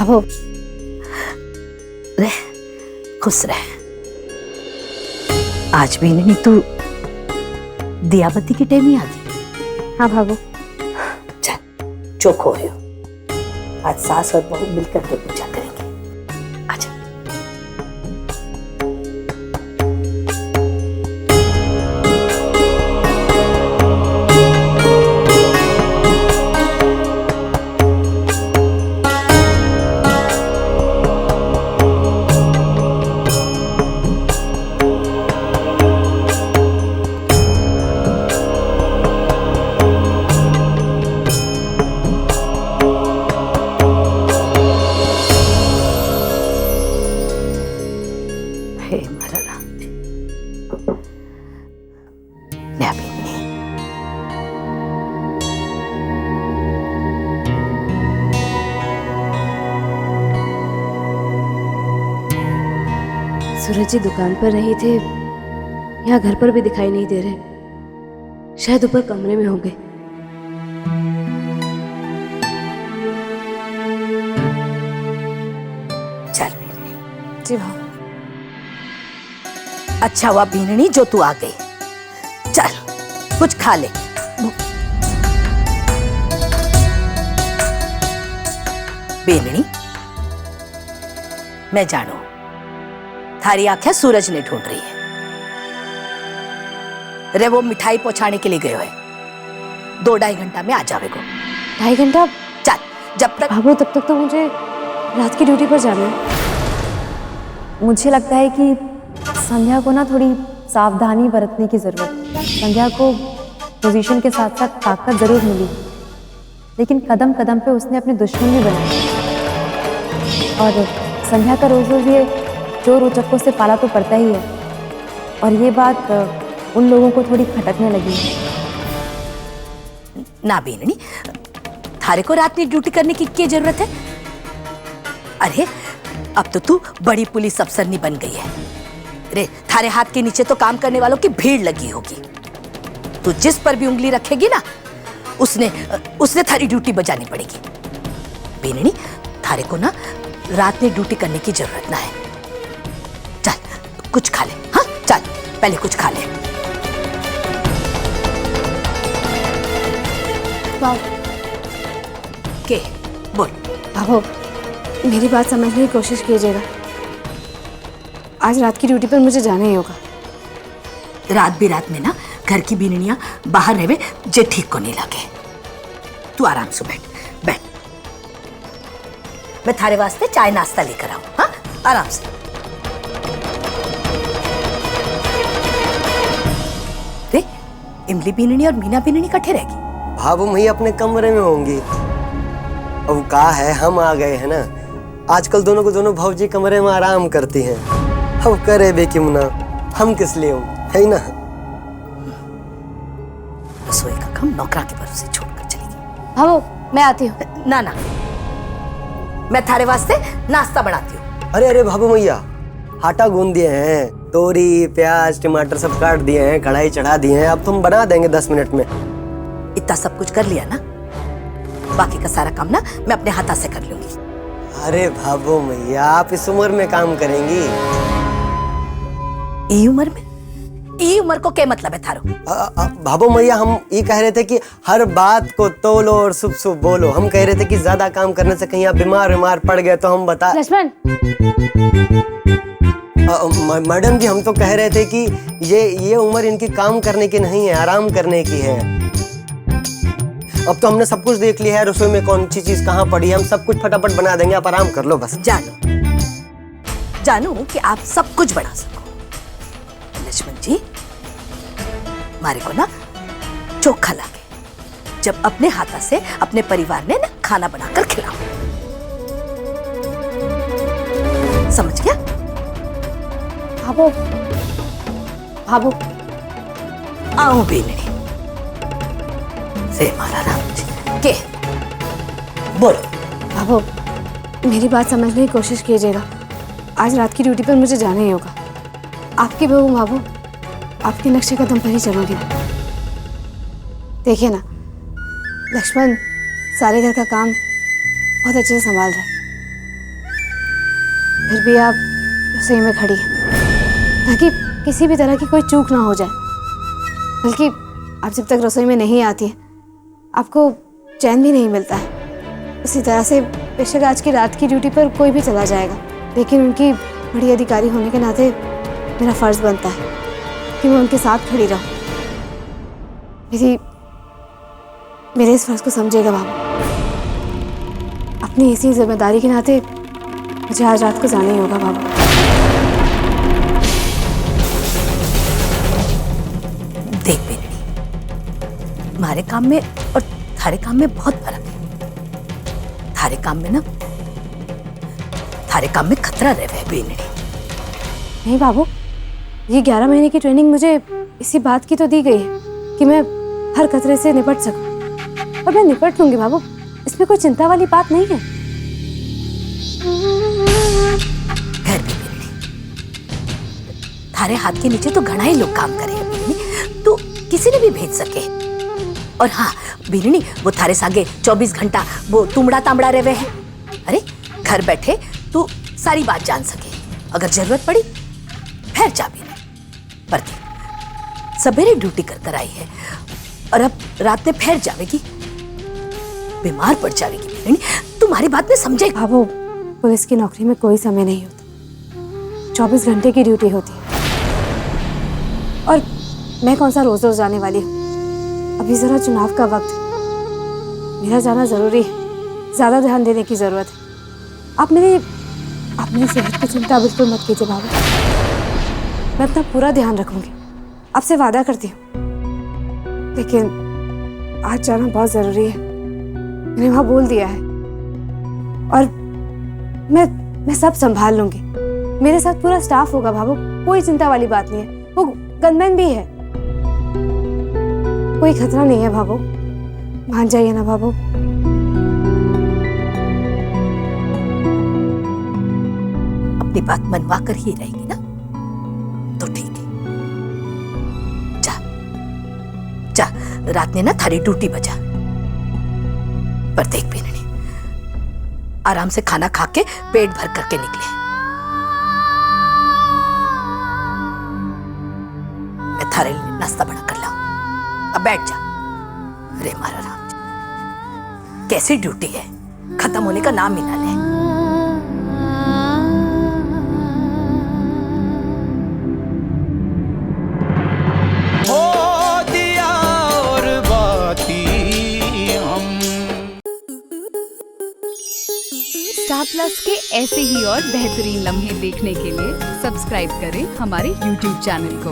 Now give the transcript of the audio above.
भाभो रह, खुश रह। आज भी नहीं तू दियाबत्ती की टाइम ही आ गई। हाँ भाभो। चल चौक हो रही हो, आज सास और बहू मिलकर के पूजा करेंगे। आजा। हे मारा राम जी, ले अभी नहीं। सूरज जी दुकान पर नहीं थे या घर पर भी दिखाई नहीं दे रहे, शायद ऊपर कमरे में होंगे। चल बीननी। जी भाभो। अच्छा हुआ बीननी जो तू आ गई। चल कुछ खा ले। बीननी, मैं जानू थारी आंखें सूरज ने ढूंढ रही है। रे वो मिठाई पहुंचाने के लिए गए है, 2-2.5 घंटा में आ जावेगो। 2.5 घंटा? चल जब तक। भाभो तब तक तो मुझे रात की ड्यूटी पर जाना है। मुझे लगता है कि संध्या को ना थोड़ी सावधानी बरतने की जरूरत है। संध्या को पोजीशन के साथ साथ ताकत जरूर मिली, लेकिन कदम कदम पे उसने अपने दुश्मन भी बनाए। और संध्या का रोज रोज ये चोर उचक्कों से पाला तो पड़ता ही है, और ये बात उन लोगों को थोड़ी खटकने लगी है। ना बीननी, थारे को रात में ड्यूटी करने की क्या जरूरत है? अरे अब तो तू बड़ी पुलिस अफसर नहीं बन गई है रे। थारे हाथ के नीचे तो काम करने वालों की भीड़ लगी होगी। तू जिस पर भी उंगली रखेगी ना, उसने थारी ड्यूटी बजानी पड़ेगी। बीननी, थारे को ना रात में ड्यूटी करने की जरूरत ना है। चल कुछ खा ले। हाँ चल पहले कुछ खा ले। के बोल। भाभो मेरी बात समझने की कोशिश कीजिएगा, आज रात की ड्यूटी पर मुझे जाना ही होगा। रात भी रात में ना घर की बीननियां बाहर रहे जे ठीक को नहीं लगे। तू आराम से बैठ बैठ, मैं थारे वास्ते चाय नाश्ता लेकर आऊं। हाँ आराम से। रे इमली बीननी और मीना बीननी इकट्ठे रहेगी। भाभो मैं अपने कमरे में होंगी। अब कहा है हम आ गए हैं ना, आजकल दोनों को दोनों भौजी कमरे में आराम करती हैं। अब करे बे क्यों ना, हम किस लिए हो, है ना। रसोई का काम नौकरा के भरोसे छोड़कर चलेगी। भाभो मैं आती हूँ। ना ना, मैं थारे वास्ते नाश्ता बनाती हूँ। अरे अरे भाभो मैया, आटा गूंद दिए हैं, तोरी प्याज टमाटर सब काट दिए हैं, कढ़ाई चढ़ा दिए हैं, अब तुम बना देंगे 10 मिनट में। इतना सब कुछ कर लिया ना, बाकी का सारा काम ना मैं अपने हाथा से कर लूंगी। अरे भाभो मैया, आप इस उम्र में काम करेंगी? ई उम्र में? ई उम्र को क्या मतलब है थारो? भाभो मैया, हम ये कह रहे थे कि हर बात को तोलो और शुभ शुभ बोलो। हम कह रहे थे कि ज्यादा काम करने से कहीं आप बीमार पड़ गए तो हम बता। लक्ष्मण। मैडम जी, हम तो कह रहे थे कि ये उम्र इनकी काम करने की नहीं है, आराम करने की है। अब तो हमने सब कुछ देख लिया है, रसोई में कौन सी चीज कहाँ पड़ी है, हम सब कुछ फटाफट बना देंगे, आप आराम कर लो बस। जानू कि आप सब कुछ बना सको। लक्ष्मण जी, हमारे को ना चोखा लागे जब अपने हाथा से अपने परिवार ने ना खाना बनाकर खिलाओ। समझ गया? भाभो भाभो आओ बेननी से मारा राम जी के बोलो। भाभो मेरी बात समझने की कोशिश कीजिएगा, आज रात की ड्यूटी पर मुझे जाना ही होगा। आपकी बहू भाभो, आपके नक्शे कदम पर ही चलूंगी। देखिए ना, लक्ष्मण सारे घर का काम बहुत अच्छे से संभाल रहा है। फिर भी आप रसोई में खड़ी हैं ताकि किसी भी तरह की कोई चूक ना हो जाए। बल्कि आप जब तक रसोई में नहीं आती हैं आपको चैन भी नहीं मिलता है। उसी तरह से बेशक आज की रात की ड्यूटी पर कोई भी चला जाएगा, लेकिन उनकी बड़ी अधिकारी होने के नाते मेरा फर्ज बनता है कि मैं उनके साथ खड़ी रहूं। मेरे इस फर्ज को समझेगा बाबू। अपनी इसी जिम्मेदारी के नाते मुझे आज रात को जाना ही होगा बाबू। देख बेटी, हमारे काम में और थारे काम में बहुत फर्क है। थारे काम में ना, थारे काम में खतरा रहे बेनड़ी। नहीं बाबू, ये 11 महीने की ट्रेनिंग मुझे इसी बात की तो दी गई है कि मैं हर खतरे से निपट सकूं, और मैं निपट लूंगी बाबू। इसमें कोई चिंता वाली बात नहीं है। खैर भी बेनड़ी, थारे हाथ के नीचे तो घना ही लोग काम करे हैं बेनड़ी, तो किसी ने भी भेज सके। और हाँ बेनड़ी, वो थारे सागे 24 घंटा वो तुमड़ा तामड़ा रहे हैं। अरे घर बैठे तू सारी बात जान सके, अगर जरूरत पड़ी फिर जा भी नहीं। पर सवेरे ड्यूटी कर कर आई है और अब रात में फिर जावेगी, बीमार पड़ जावेगी बेनड़ी। तुम्हारी बात में समझे बाबू, पुलिस की नौकरी में कोई समय नहीं होता, 24 घंटे की ड्यूटी होती है। और मैं कौन सा रोज रोज जाने वाली हूँ। अभी जरा चुनाव का वक्त है, मेरा जाना जरूरी है, ज्यादा ध्यान देने की जरूरत है। आप मेरी सेहत की चिंता बिल्कुल मत कीजिए बाबू, मैं अपना पूरा ध्यान रखूंगी, आपसे वादा करती हूँ। लेकिन आज जाना बहुत जरूरी है, मैंने वहां बोल दिया है। और मैं सब संभाल लूंगी, मेरे साथ पूरा स्टाफ होगा बाबू, कोई चिंता वाली बात नहीं है। वो गनमैन भी है, कोई खतरा नहीं है बाबू, मान जाइए ना बाबू। अपनी बात मनवा कर ही रहेगी ना, तो ठीक है। जा जा, रात ने ना थारी ड्यूटी बजा। पर देख बेनड़ी, आराम से खाना खा के पेट भर करके निकले। मैं थारे लिए नाश्ता बना कर लाऊं, अब बैठ जा। अरे मारा राम, कैसी ड्यूटी है, खत्म होने का नाम ही ना ले। स्टार प्लस के ऐसे ही और बेहतरीन लम्हे देखने के लिए सब्सक्राइब करें हमारे YouTube चैनल को।